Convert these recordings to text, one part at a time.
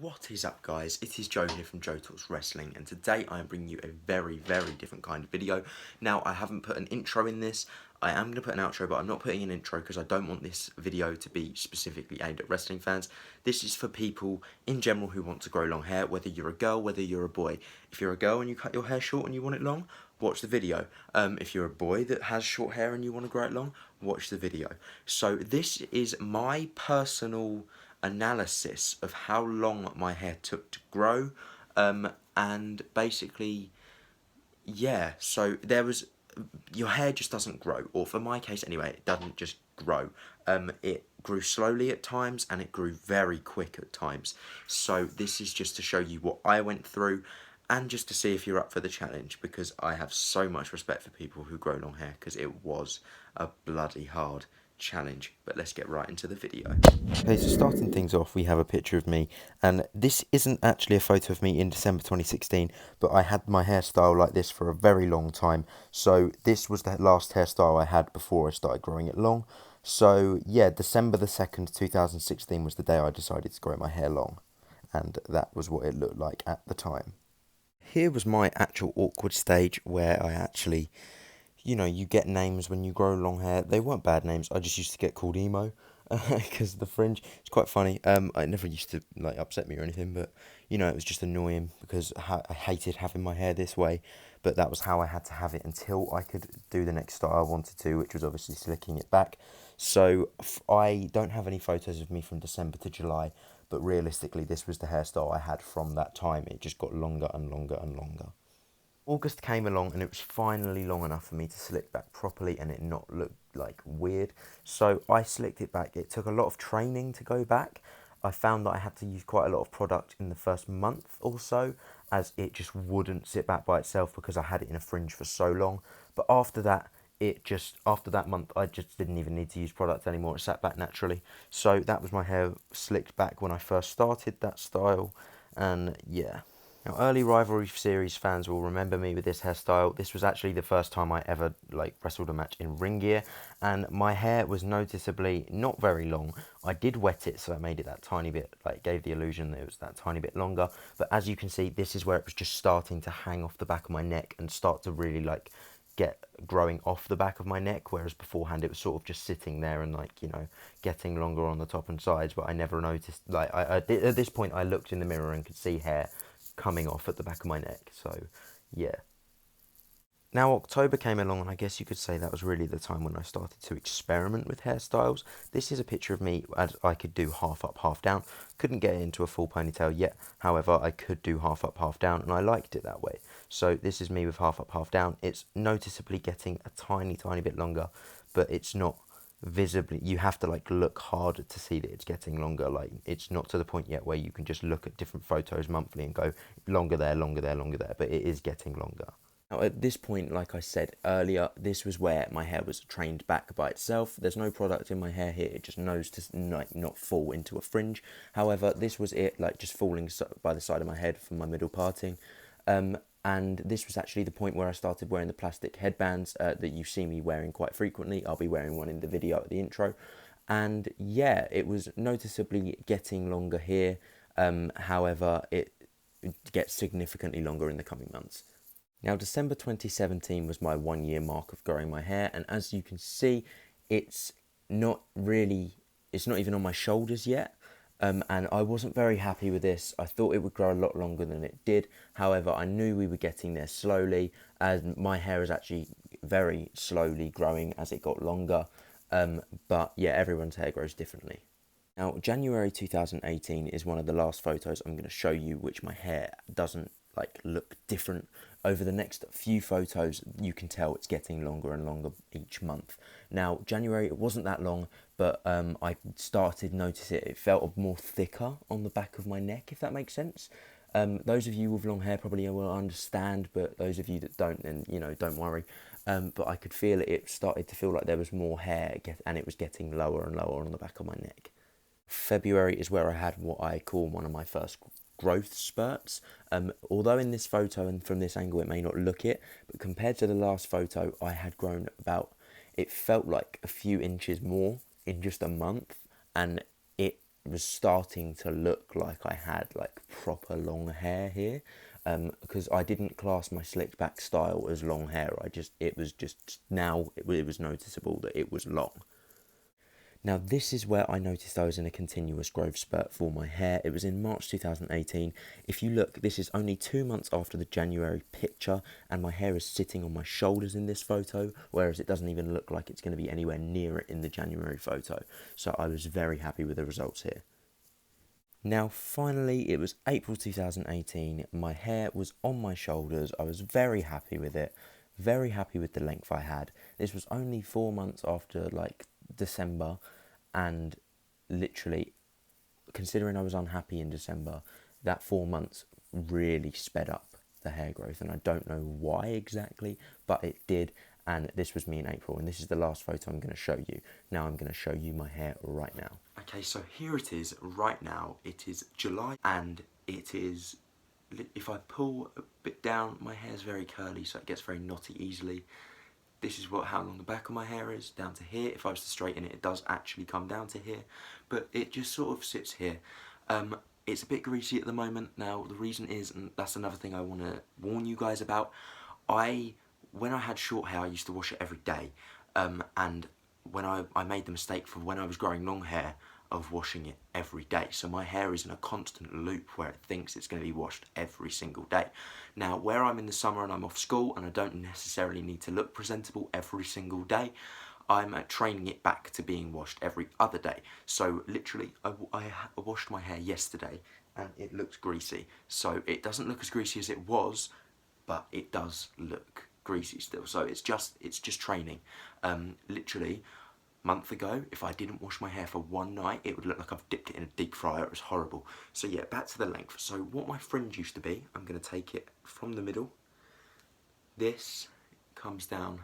What is up, guys? It is Joe here from JoeTalksWrestling, and today I am bringing you a very, very different kind of video. Now, I haven't put an intro in this. I am going to put an outro, but I'm not putting an intro because I don't want this video to be specifically aimed at wrestling fans. This is for people in general who want to grow long hair, whether you're a girl, whether you're a boy. If you're a girl and you cut your hair short and you want it long, watch the video. If you're a boy that has short hair and you want to grow it long, watch the video. So this is my personal analysis of how long my hair took to grow, and basically, yeah, so there was, your hair just doesn't grow, or for my case anyway, it doesn't just grow. It grew slowly at times and it grew very quick at times. So this is just to show you what I went through and just to see if you're up for the challenge, because I have so much respect for people who grow long hair, because it was a bloody hard challenge. But let's get right into the video. Okay, so starting things off, we have a picture of me, and this isn't actually a photo of me in December 2016, but I had my hairstyle like this for a very long time. So this was the last hairstyle I had before I started growing it long. So yeah, December the 2nd, 2016 was the day I decided to grow my hair long, and that was what it looked like at the time. Here was my actual awkward stage where I actually, you get names when you grow long hair. They weren't bad names. I just used to get called emo because the fringe. It's quite funny. It never used to upset me or anything, but it was just annoying because I hated having my hair this way. But that was how I had to have it until I could do the next style I wanted to, which was obviously slicking it back. So I don't have any photos of me from December to July, but realistically, this was the hairstyle I had from that time. It just got longer and longer and longer. August came along and it was finally long enough for me to slick back properly and it not look weird. So I slicked it back. It took a lot of training to go back. I found that I had to use quite a lot of product in the first month or so, as it just wouldn't sit back by itself because I had it in a fringe for so long. But after that, after that month, I just didn't even need to use product anymore. It sat back naturally. So that was my hair slicked back when I first started that style. And yeah. Now, early Rivalry Series fans will remember me with this hairstyle. This was actually the first time I ever wrestled a match in ring gear, and my hair was noticeably not very long. I did wet it, so it made it that tiny bit, gave the illusion that it was that tiny bit longer. But as you can see, this is where it was just starting to hang off the back of my neck and start to really get growing off the back of my neck, whereas beforehand it was sort of just sitting there and getting longer on the top and sides. But I never noticed, at this point I looked in the mirror and could see hair coming off at the back of my neck. So yeah. Now October came along, and I guess you could say that was really the time when I started to experiment with hairstyles. This is a picture of me as I could do half up, half down. Couldn't get it into a full ponytail yet. However, I could do half up, half down, and I liked it that way. So this is me with half up, half down. It's noticeably getting a tiny, tiny bit longer, but it's not visibly. You have to look harder to see that it's getting longer. It's not to the point yet where you can just look at different photos monthly and go longer there, longer there, longer there, but it is getting longer. Now at this point, like I said earlier, this was where my hair was trained back by itself. There's no product in my hair here, it just knows to not fall into a fringe. However, this was it, just falling by the side of my head from my middle parting. And this was actually the point where I started wearing the plastic headbands that you see me wearing quite frequently. I'll be wearing one in the video at the intro. And yeah, it was noticeably getting longer here. However, it gets significantly longer in the coming months. Now, December 2017 was my 1 year mark of growing my hair. And as you can see, it's not even on my shoulders yet. And I wasn't very happy with this. I thought it would grow a lot longer than it did. However, I knew we were getting there slowly, and my hair is actually very slowly growing as it got longer. But yeah, everyone's hair grows differently. Now, January 2018 is one of the last photos I'm going to show you, which my hair doesn't look different. Over the next few photos, you can tell it's getting longer and longer each month. Now, January, it wasn't that long, but I started noticing it felt more thicker on the back of my neck, if that makes sense. Those of you with long hair probably will understand, but those of you that don't, then don't worry. But I could feel it. It started to feel like there was more hair, and it was getting lower and lower on the back of my neck. February is where I had what I call one of my first growth spurts. Although in this photo and from this angle it may not look it, but compared to the last photo, I had grown it felt like a few inches more in just a month, and it was starting to look like I had like proper long hair here, because I didn't class my slicked back style as long hair. It was just now it was noticeable that it was long. Now this is where I noticed I was in a continuous growth spurt for my hair. It was in March 2018. If you look, this is only 2 months after the January picture, and my hair is sitting on my shoulders in this photo, whereas it doesn't even look like it's going to be anywhere near it in the January photo. So I was very happy with the results here. Now finally, it was April 2018, my hair was on my shoulders, I was very happy with it, very happy with the length I had. This was only 4 months after like December, and literally, considering I was unhappy in December, that 4 months really sped up the hair growth, and I don't know why exactly, but it did. And this was me in April, and this is the last photo I'm going to show you. Now I'm going to show you my hair right now. Okay, so here it is right now. It is July, and it is, if I pull a bit down, my hair is very curly, so it gets very knotty easily. This is how long the back of my hair is, down to here. If I was to straighten it, it does actually come down to here, but it just sort of sits here. It's a bit greasy at the moment. Now the reason is, and that's another thing I want to warn you guys about, when I had short hair, I used to wash it every day, and when I made the mistake for when I was growing long hair of washing it every day. So my hair is in a constant loop where it thinks it's going to be washed every single day. Now, where I'm in the summer and I'm off school and I don't necessarily need to look presentable every single day, I'm training it back to being washed every other day. So literally, I washed my hair yesterday and it looks greasy. So it doesn't look as greasy as it was, but it does look greasy still. So it's just training. Literally, month ago, if I didn't wash my hair for one night, it would look like I've dipped it in a deep fryer. It was horrible. So yeah, back to the length. So what my fringe used to be, I'm going to take it from the middle. This comes down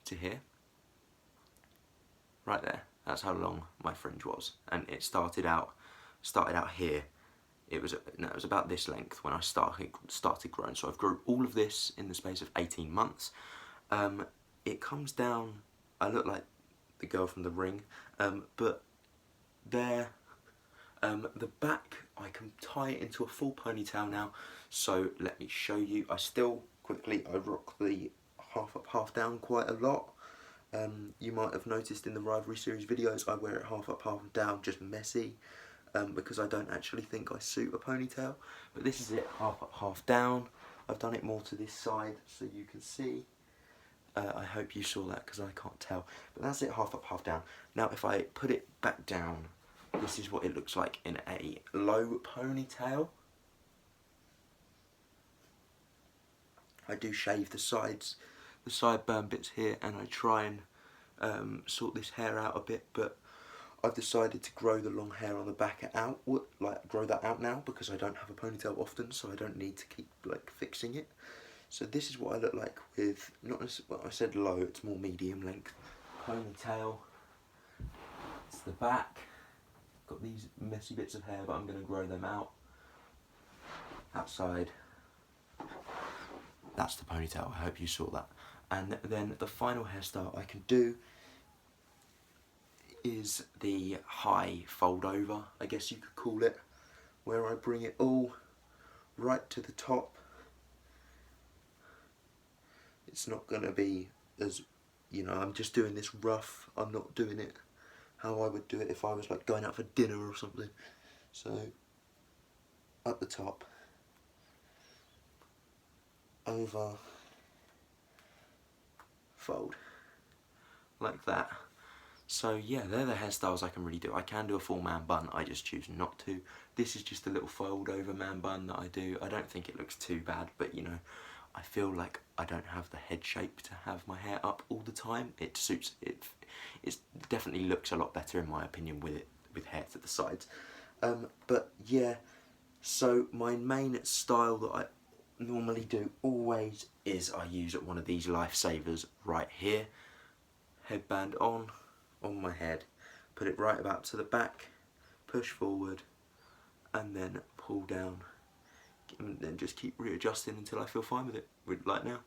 to here. Right there. That's how long my fringe was. And it started out here. It was about this length when I started growing. So I've grown all of this in the space of 18 months. It comes down, I look like the girl from The Ring, but there, the back, I can tie it into a full ponytail now. So let me show you. I rock the half up, half down quite a lot. You might have noticed in the Rivalry Series videos, I wear it half up, half down, just messy. Because I don't actually think I suit a ponytail. But this is it, half up, half down. I've done it more to this side so you can see. I hope you saw that because I can't tell. But that's it, half up, half down. Now if I put it back down, this is what it looks like in a low ponytail. I do shave the sides, the sideburn bits here, and I try and sort this hair out a bit, but I've decided to grow the long hair on the back out, grow that out now, because I don't have a ponytail often, so I don't need to keep fixing it. So this is what I look like with, not well, I said low, it's more medium length ponytail. It's the back. Got these messy bits of hair, but I'm going to grow them out. Outside. That's the ponytail. I hope you saw that. And then the final hairstyle I can do is the high fold over, I guess you could call it, where I bring it all right to the top. It's not going to be as, I'm just doing this rough. I'm not doing it how I would do it if I was going out for dinner or something. So, up the top, over, fold, like that. So yeah, they're the hairstyles I can really do. I can do a full man bun, I just choose not to. This is just a little fold over man bun that I do. I don't think it looks too bad, but I feel like I don't have the head shape to have my hair up all the time. It suits it. It definitely looks a lot better in my opinion with hair to the sides. But yeah, so my main style that I normally do always is I use one of these lifesavers right here. Headband on my head, put it right about to the back, push forward, and then pull down, and then just keep readjusting until I feel fine with it, like now.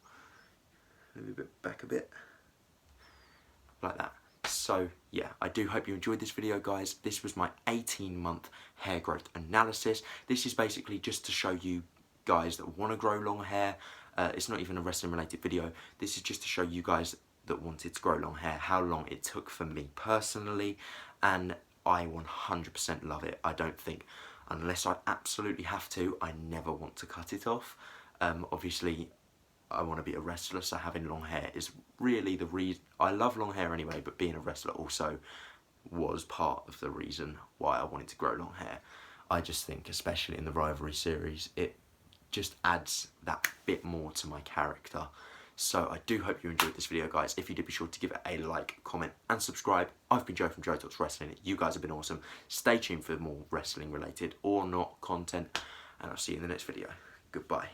Maybe a bit back a bit, like that. So yeah, I do hope you enjoyed this video, guys. This was my 18-month hair growth analysis. This is basically just to show you guys that want to grow long hair. It's not even a wrestling related video. This is just to show you guys that wanted to grow long hair how long it took for me personally, and I 100% love it. I don't think, unless I absolutely have to, I never want to cut it off. Obviously I want to be a wrestler, so having long hair is really the reason. I love long hair anyway, but being a wrestler also was part of the reason why I wanted to grow long hair. I just think, especially in the Rivalry series, it just adds that bit more to my character. So I do hope you enjoyed this video, guys. If you did, be sure to give it a like, comment and subscribe. I've been Joe from Joe Talks Wrestling. You guys have been awesome. Stay tuned for more wrestling related or not content, and I'll see you in the next video. Goodbye.